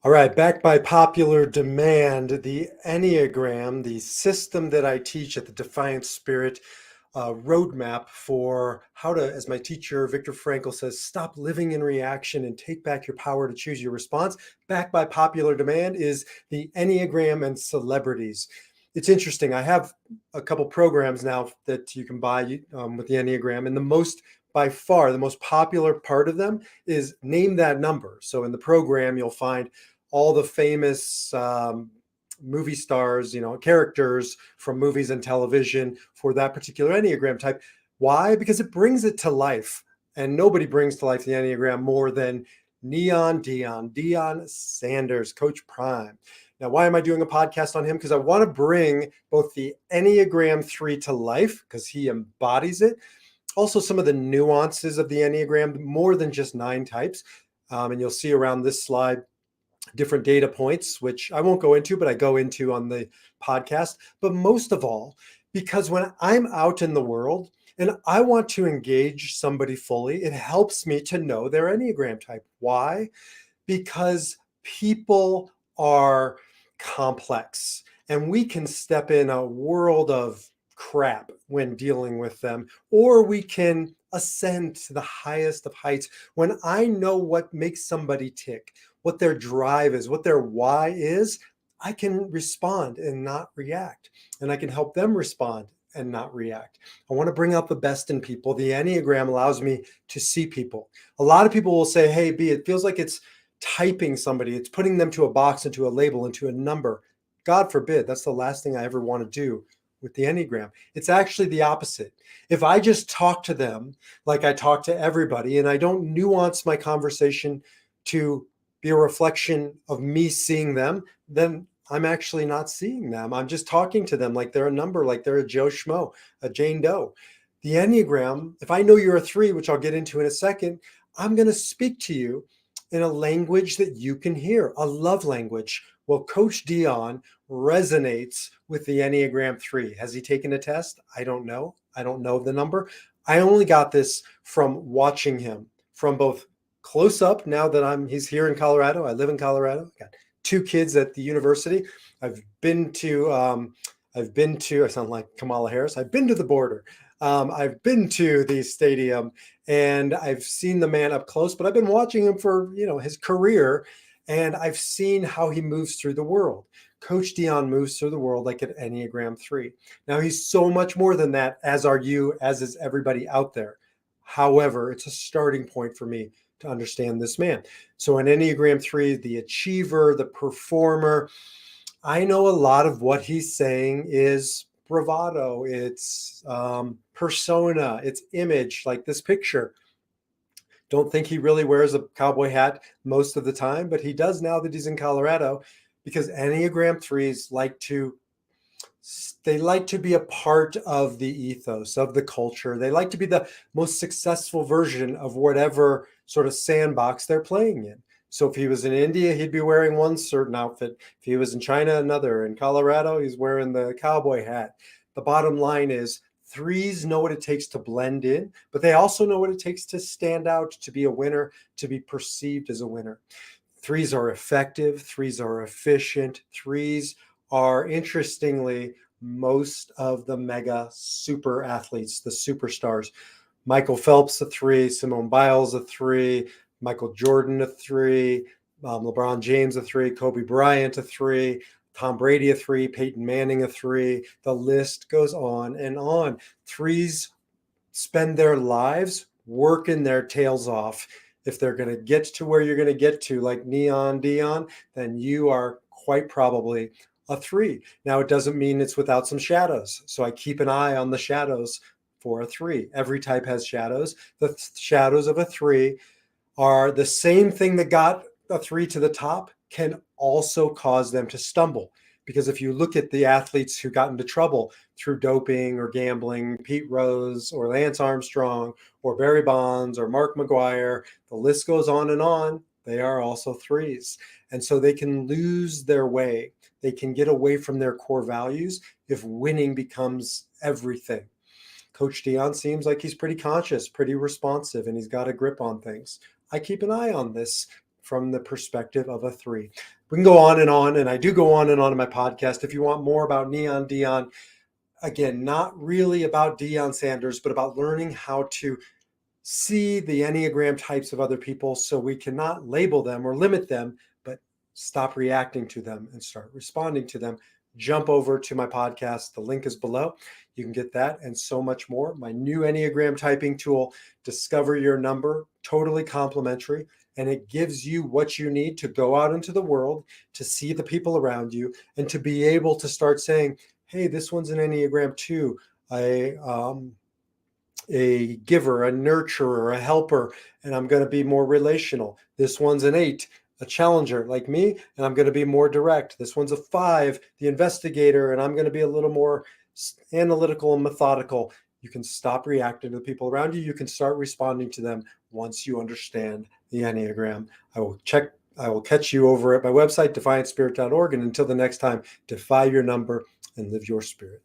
All right, back by popular demand, the Enneagram, the system that I teach at the Defiant Spirit, roadmap for how to, as my teacher Viktor Frankl says, stop living in reaction and take back your power to choose your response. Back by popular demand is the Enneagram and celebrities. It's interesting. I have a couple programs now that you can buy with the Enneagram, and by far, the most popular part of them is name that number. So in the program, you'll find all the famous movie stars, characters from movies and television for that particular Enneagram type. Why? Because it brings it to life. And nobody brings to life the Enneagram more than Deion Sanders, Coach Prime. Now, why am I doing a podcast on him? Because I want to bring both the Enneagram 3 to life, because he embodies it. Also, some of the nuances of the Enneagram, more than just 9 types. And you'll see around this slide different data points, which I won't go into, but I go into on the podcast. But most of all, because when I'm out in the world and I want to engage somebody fully, it helps me to know their Enneagram type. Why? Because people are complex and we can step in a world of crap when dealing with them, or we can ascend to the highest of heights when I know what makes somebody tick, what their drive is, what their why is. I can respond and not react, and I can help them respond and not react. I want to bring out the best in people. The Enneagram allows me to see people. A lot of people will say, hey, B, it feels like it's typing somebody, it's putting them to a box, into a label, into a number. God forbid, that's the last thing I ever want to do with the Enneagram. It's actually the opposite. If I just talk to them like I talk to everybody, and I don't nuance my conversation to be a reflection of me seeing them, then I'm actually not seeing them. I'm just talking to them like they're a number, like they're a Joe Schmo, a Jane Doe. The Enneagram, if I know you're a 3, which I'll get into in a second, I'm going to speak to you in a language that you can hear, a love language. Well, Coach Deion resonates with the Enneagram 3. Has he taken a test? I don't know. I don't know the number. I only got this from watching him from both close up. Now that he's here in Colorado, I live in Colorado. I got 2 kids at the university. I've been to, I sound like Kamala Harris. I've been to the border. I've been to the stadium and I've seen the man up close, but I've been watching him for, his career, and I've seen how he moves through the world. Coach Deion moves through the world like an Enneagram 3. Now, he's so much more than that, as are you, as is everybody out there. However, it's a starting point for me to understand this man. So an Enneagram 3, the achiever, the performer, I know a lot of what he's saying is bravado, it's persona, it's image, like this picture. Don't think he really wears a cowboy hat most of the time, but he does now that he's in Colorado, because Enneagram 3s like to be a part of the ethos of the culture. They like to be the most successful version of whatever sort of sandbox they're playing in. So if he was in India, he'd be wearing one certain outfit. If he was in China, another. In Colorado, he's wearing the cowboy hat. The bottom line is 3s know what it takes to blend in, but they also know what it takes to stand out, to be a winner, to be perceived as a winner. 3s are effective. 3s are efficient. 3s are, interestingly, most of the mega super athletes, the superstars. Michael Phelps, a 3, Simone Biles, a 3, Michael Jordan, a 3, LeBron James, a 3, Kobe Bryant, a 3, Tom Brady, a 3, Peyton Manning, a 3. The list goes on and on. 3s spend their lives working their tails off. If they're going to get to where you're going to get to, like Neon Deion, then you are quite probably a 3. Now, it doesn't mean it's without some shadows. So I keep an eye on the shadows for a 3. Every type has shadows. The shadows of a 3 are the same thing that got a 3 to the top can also cause them to stumble. Because if you look at the athletes who got into trouble through doping or gambling, Pete Rose or Lance Armstrong or Barry Bonds or Mark McGuire, the list goes on and on. They are also 3s. And so they can lose their way. They can get away from their core values if winning becomes everything. Coach Deion seems like he's pretty conscious, pretty responsive, and he's got a grip on things. I keep an eye on this from the perspective of a 3. We can go on, and I do go on in my podcast. If you want more about Deion, again, not really about Deion Sanders, but about learning how to see the Enneagram types of other people so we cannot label them or limit them, but stop reacting to them and start responding to them. Jump over to my podcast. The link is below. You can get that and so much more. My new Enneagram typing tool, Discover Your Number, totally complimentary. And it gives you what you need to go out into the world, to see the people around you, and to be able to start saying, hey, this one's an Enneagram 2. A giver, a nurturer, a helper, and I'm going to be more relational. This one's an 8, a challenger like me, and I'm going to be more direct. This one's a 5, the investigator, and I'm going to be a little more analytical and methodical. You can stop reacting to the people around you. You can start responding to them once you understand the Enneagram. I will catch you over at my website, defiantspirit.org. And until the next time, defy your number and live your spirit.